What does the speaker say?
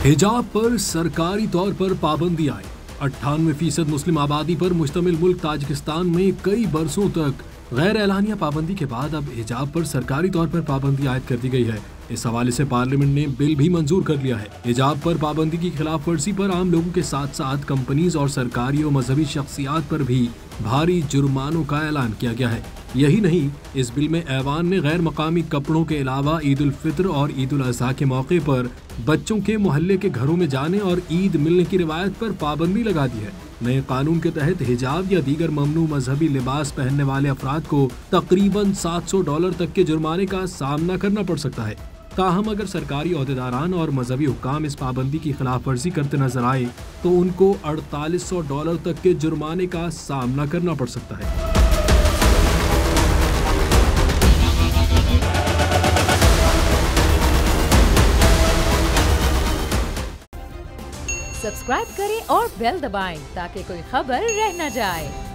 हिजाब पर सरकारी तौर पर पाबंदी आई। 98% मुस्लिम आबादी पर मुश्तमिल मुल्क ताजिकिस्तान में कई बरसों तक गैर एलानिया पाबंदी के बाद अब हिजाब पर सरकारी तौर पर पाबंदी आयद कर दी गई है। इस हवाले से पार्लियामेंट ने बिल भी मंजूर कर लिया है। हिजाब पर पाबंदी की खिलाफ वर्जी पर आम लोगों के साथ साथ कंपनीज और सरकारी और मजहबी शख्सियात पर भी भारी जुर्मानों का ऐलान किया गया है। यही नहीं, इस बिल में ऐवान ने गैर मकामी कपड़ों के अलावा ईद उल फित्र और ईद उल अजहा के मौके पर बच्चों के मोहल्ले के घरों में जाने और ईद मिलने की रिवायत पर पाबंदी लगा दी है। नए कानून के तहत हिजाब या दीगर ममनू मजहबी लिबास पहनने वाले अफराद को तकरीबन $700 तक के जुर्माने का सामना करना पड़ सकता है। ताहम अगर सरकारी ओहदेदारान और मजहबी हुक्काम इस पाबंदी की खिलाफ वर्जी करते नजर आए तो उनको $4800 तक के जुर्माने का सामना करना पड़ सकता है। सब्सक्राइब करें और बेल दबाएं ताकि कोई खबर रह न जाए।